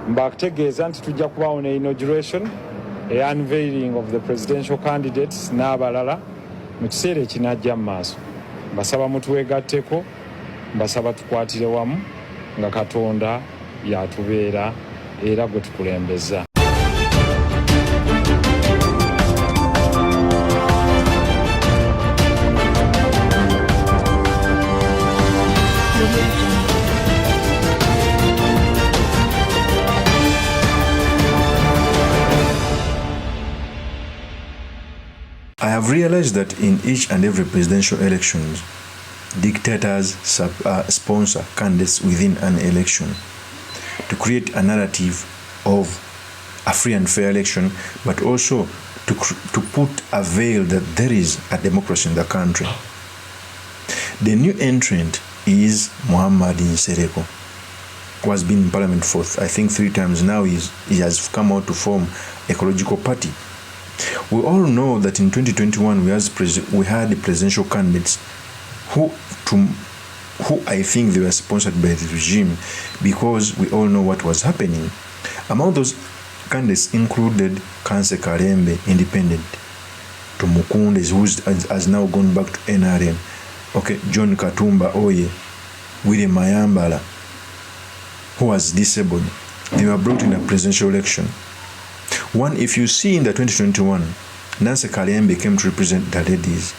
mbakutegeeza nti tujja kubaawo ne inauguration unveiling of the presidential candidates n'abalala mu kiseera ekinajja mu maaso. Mbasaba mutuwegatteko, mbasaba tukwatire wamu nga Katonda yatubeera era gwe tukulembeza. I have realized that in each and every presidential elections, dictators sponsor candidates within an election to create a narrative of a free and fair election, but also to put a veil that there is a democracy in the country. The new entrant is NSEREKO, who has been in parliament for I think 3 times now. He has come out to form Ecological Party. We all know that in 2021 we had the presidential candidates who I think they were sponsored by the regime, because we all know what was happening. Among those candidates included Kanse Kalembe, independent, Tumukunde, who has now gone back to NRM, okay, John Katumba Oye, William Mayambala, who was disabled. They were brought in a presidential election. One, if you see in the 2021, Nancy Kalembe came to represent the ladies.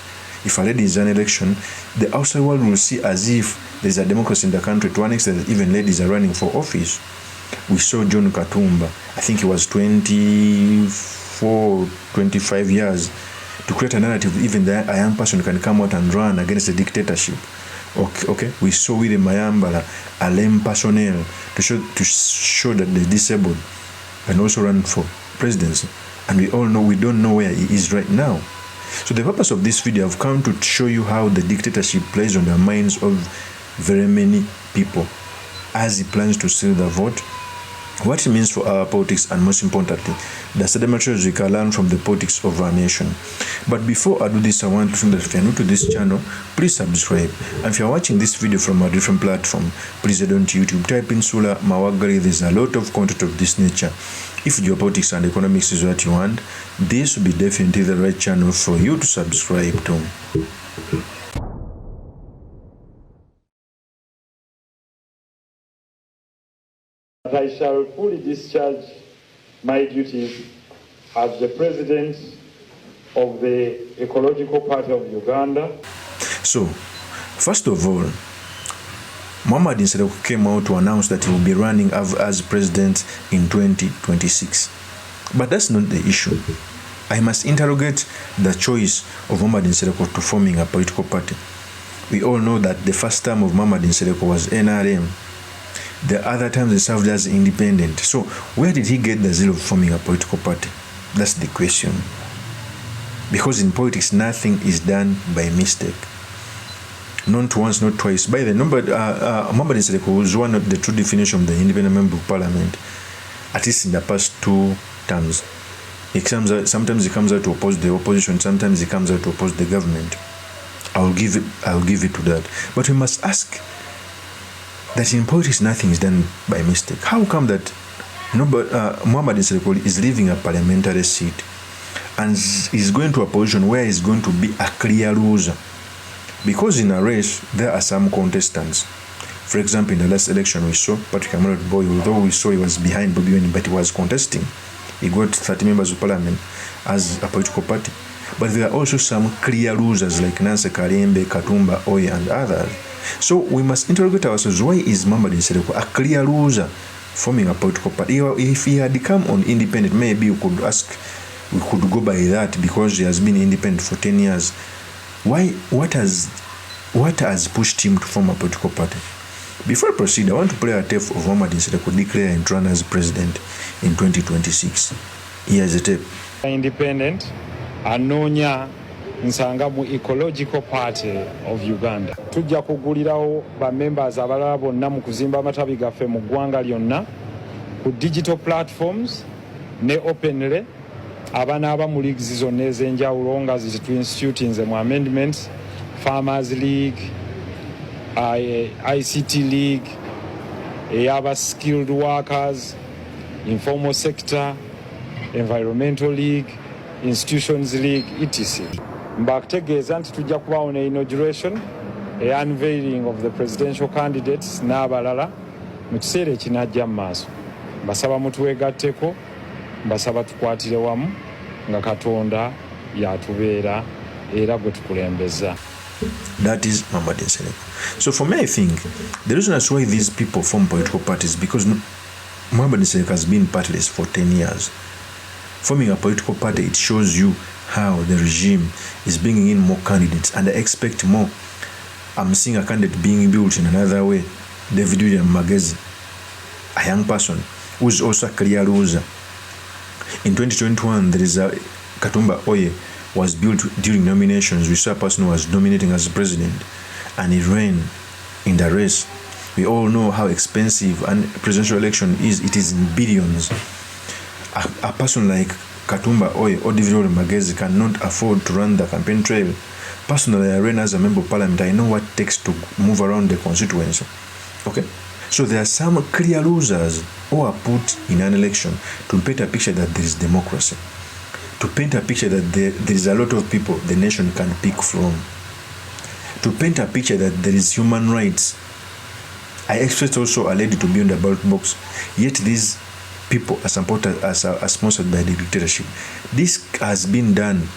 If a lady is an election, the outside world will see as if there is a democracy in the country, to one extent that even ladies are running for office. We saw John Katumba, I think he was 24, 25 years, to create a narrative even that a young person can come out and run against the dictatorship. Okay. We saw William Mayambala, a lame personnel, to show that the disabled can also run for presidency. And we all know, we don't know where he is right now. So the purpose of this video, I've come to show you how the dictatorship plays on the minds of very many people as he plans to steal the vote, what it means for our politics, and most importantly, the study materials we can learn from the politics of our nation. But before I do this, I want to say that if you're new to this channel, please subscribe. And if you're watching this video from a different platform, please head on to YouTube, type in Sula Mawagali. There's a lot of content of this nature. If geopolitics and economics is what you want, this will be definitely the right channel for you to subscribe to. I shall fully discharge my duties as the President of the Ecological Party of Uganda. So, first of all, NSEREKO came out to announce that he will be running as president in 2026. But that's not the issue. I must interrogate the choice of NSEREKO to forming a political party. We all know that the first term of NSEREKO was NRM. The other times he served as independent. So where did he get the zeal of forming a political party? That's the question. Because in politics, nothing is done by mistake. Not once, not twice. By the number, NSEREKO was one of the true definition of the independent member of parliament, at least in the past 2 terms. Sometimes he comes out to oppose the opposition, sometimes he comes out to oppose the government. I'll give it to that. But we must ask that in politics nothing is done by mistake. How come that NSEREKO is leaving a parliamentary seat and is going to a position where he's going to be a clear loser? Because in a race there are some contestants. For example, in the last election we saw Patrick Boy, although we saw he was behind BOBI WINE, but he was contesting. He got 30 members of parliament as a political party. But there are also some clear losers like Nancy Kalembe, Katumba Oye, and others. So we must interrogate ourselves, why is NSEREKO a clear loser forming a political party? If he had come on independent, maybe we could go by that, because he has been independent for 10 years. Why? What has pushed him to form a political party? Before I proceed, I want to play a tape of NSEREKO declare and run as president in 2026. Here's the tape. Independent, Anonya nsanga mu Ecological Party of Uganda. Tujja kugulirawo ba members abalala bonna mu kuzimba amatabi gaffe mu ggwanga lyonna ku digital platforms ne openly abanaaba mu leagues zonna ez'enjawulo nga zitu instituting mu amendments, Farmers League, ICT League, ey'aba skilled workers, informal sector, environmental league, institutions league, etc. Mbakutegeeza nti tujja kubaawo ne inauguration, a unveiling of the presidential candidates n'abalala mu kiseera ekinajja mu maaso. Mbasaba mutuweegatteko, mbasaba tukwatire wamu nga Katonda yatubeera era gwe tukulembeza. That is Muhammad NSEREKO. So for me, I think the reason as why these people form political parties because Muhammad NSEREKO has been partless for 10 years. Forming a political party, it shows you how the regime is bringing in more candidates, and I expect more. I'm seeing a candidate being built in another way. David William Magezi, a young person who is also a clear loser. In 2021, there is a Katumba Oye was built during nominations. We saw a person who was nominating as president, and he ran in the race. We all know how expensive a presidential election is. It is in billions. A person like Katumba Oye or David William Magezi cannot afford to run the campaign trail. Personally, I ran as a member of parliament. I know what it takes to move around the constituency. Okay? So there are some clear losers who are put in an election to paint a picture that there is democracy, to paint a picture that there is a lot of people the nation can pick from, to paint a picture that there is human rights. I expect also a lady to be on the ballot box, yet these people are supported are sponsored by the dictatorship. This has been done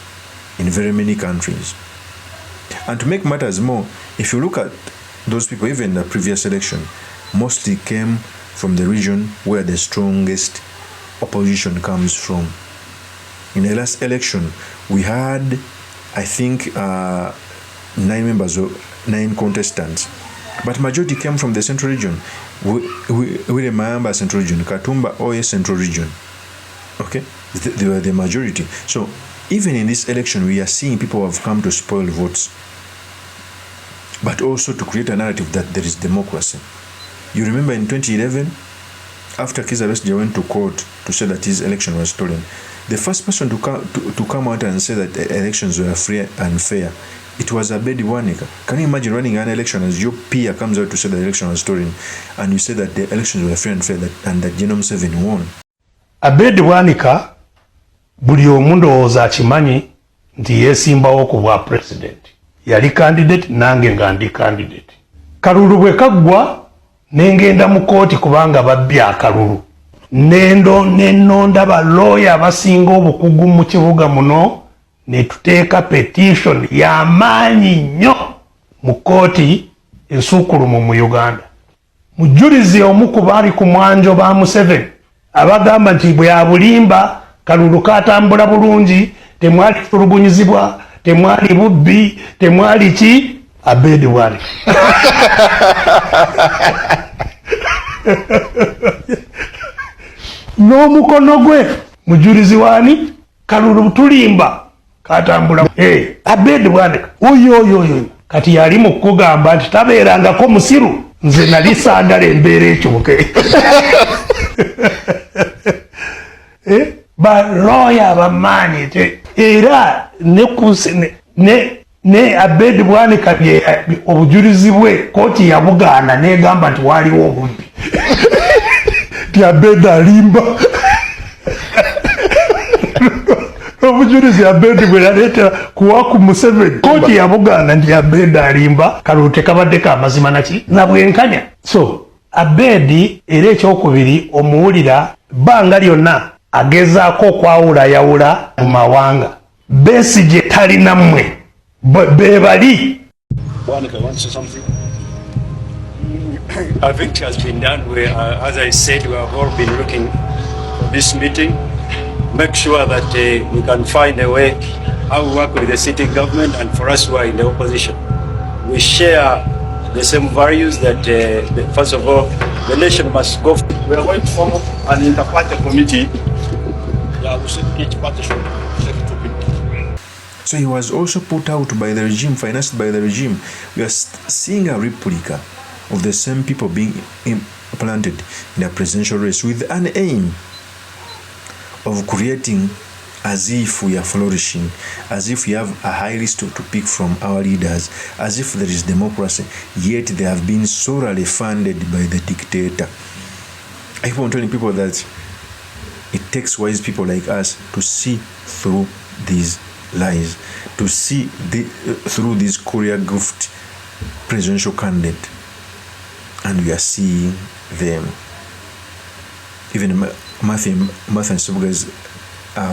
in very many countries. And to make matters more, if you look at those people, even in the previous election, mostly came from the region where the strongest opposition comes from. In the last election, we had, I think, 9 contestants, but majority came from the central region. William Mayamba Central Region, Katumba Oye Central Region. Okay, they were the majority. So even in this election, we are seeing people who have come to spoil votes, but also to create a narrative that there is democracy. You remember in 2011, after Kizza Besigye went to court to say that his election was stolen, the first person to come out and say that the elections were free and fair, it was BOBI WINE. Can you imagine running an election as your peer comes out to say that the election was stolen, and you say that the elections were free and fair and that General MUSEVENI won? BOBI WINE, buli omu ndowooza akimanyi nti yeesimbawo ku bwa president. Yali candidate nange nga ndi candidate. Kalulu bwe kaggwa nengenda mu kooti kubanga babbye akalulu. Nennonda balooya abasinga obukugu mu kibuga muno ne tuteeka petition y'amaanyi nnyo mu kooti ensuukulumu mu Uganda. Mujulizi omu ku baali ku mwanjo ba Museveni abagamba nti bwe abulimba kalulu katambula bulungi, temwali tulugunyizibwa, temwali bubbi, temwali ki, BOBI WINE. N'omukono gwe mujulizi wani kalulu tulimba katambula. BOBI WINE oyo kati yali mu kugamba nti tabeerangako musiru, nze nali saagala embeera ekyuke. Ba lawyer bamaanyi era ne BOBI WINE kati obujulizi bwe kooti yabugaana negamba nti waliwo obubbi. Ti BOBI alimba. Obujulizi BOBI bwe yaleeta kuwa ku Museveni, kooti yabugaana nti BOBI alimba, kalulu tekabadde ka mazima naki na bwenkanya. So BOBI era ekyokubiri omuwulira bbanga lyonna agezaako okwawulayawula mu mawanga. Besigye talina mmwe bebali. I think it has been done where, as I said, we have all been looking for this meeting. Make sure that we can find a way how we work with the sitting government, and for us who are in the opposition. We share the same values that, first of all, the nation must go. We are going to form an inter-party committee. Each party should take 2 people. So he was also put out by the regime, financed by the regime. We are seeing a replica of the same people being implanted in a presidential race with an aim of creating as if we are flourishing, as if we have a high list to pick from our leaders, as if there is democracy, yet they have been sorely funded by the dictator. I keep on telling people that It takes wise people like us to see through these lies, to see through this choreographed presidential candidate, and we are seeing them. Even Matthew Nsubuga's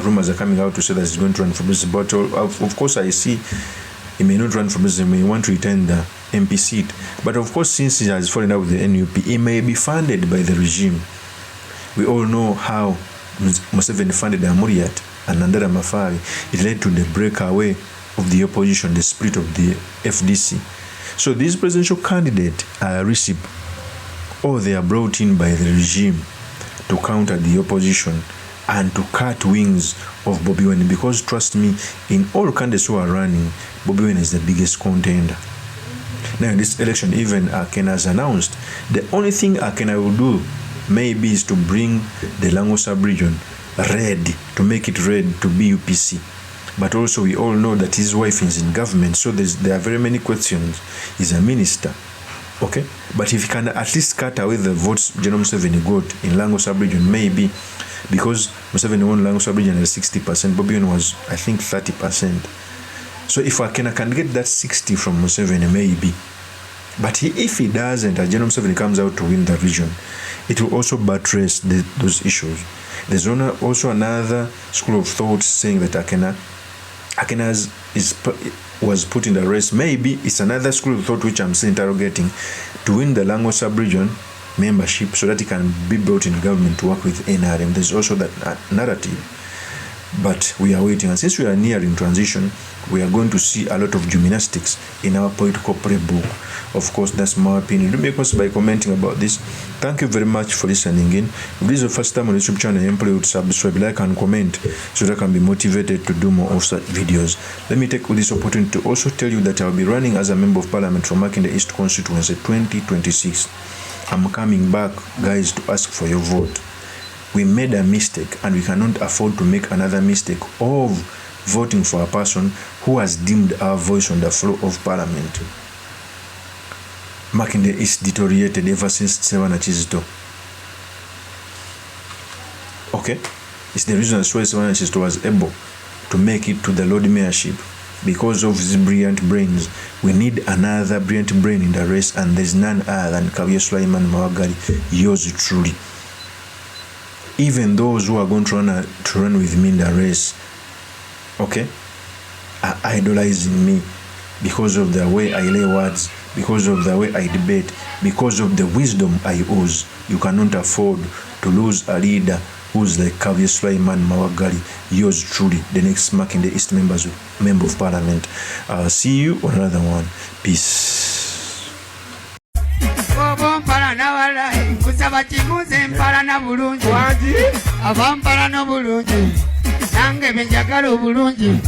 rumors are coming out to say that he's going to run for president. But of course, I see he may not run for president. He may want to retain the MP seat. But of course, since he has fallen out with the NUP, he may be funded by the regime. We all know how Museveni funded Amuriat and Nandara Mafari. It led to the breakaway of the opposition, the split of the FDC. So these presidential candidates are received, or they are brought in by the regime to counter the opposition and to cut wings of BOBI WINE. Because trust me, in all candidates who are running, BOBI WINE is the biggest contender. Now in this election, even Akena has announced the only thing Akena will do maybe is to bring the Lango sub-region red, to make it red to be UPC. But also we all know that his wife is in government, so there are very many questions. He's a minister, okay? But if he can at least cut away the votes General Museveni got in Lango sub-region, maybe, because Museveni won Lango sub-region at 60%, BOBI WINE was, I think, 30%. So if Akena can get that 60 from Museveni, maybe. But if he doesn't, and General Museveni comes out to win the region, it will also buttress those issues. There's also another school of thought saying that Akena was put in the race. Maybe it's another school of thought which I'm still interrogating, to win the Lango sub-region membership so that he can be brought in government to work with NRM. There's also that narrative. But we are waiting, and since we are nearing transition, we are going to see a lot of gymnastics in our political playbook. Of course, that's my opinion. Do make us by commenting about this. Thank you very much for listening in. If this is the first time on the YouTube channel, please subscribe, like, and comment so that I can be motivated to do more of such videos. Let me take this opportunity to also tell you that I'll be running as a member of parliament for Makinde East constituency 2026. I'm coming back, guys, to ask for your vote. We made a mistake, and we cannot afford to make another mistake of voting for a person who has dimmed our voice on the floor of parliament. Makinde is deteriorated ever since Sewana Kizito. Okay? It's the reason that's why Sewana Kizito was able to make it to the Lord Mayorship, because of his brilliant brains. We need another brilliant brain in the race, and there's none other than Kabuye Sulaiman Mawagali, yours truly. Even those who are going to run with me in the race, okay, are idolizing me because of the way I lay words, because of the way I debate, because of the wisdom I use. You cannot afford to lose a leader who's like Kabuye Sulaiman Mawagali, yours truly, the next Makinde East member of parliament. I'll see you on another one. Peace. Kusaba kimuze mpala na bulungi. Ava mpala na bulungi. Nange benjagala obulungi.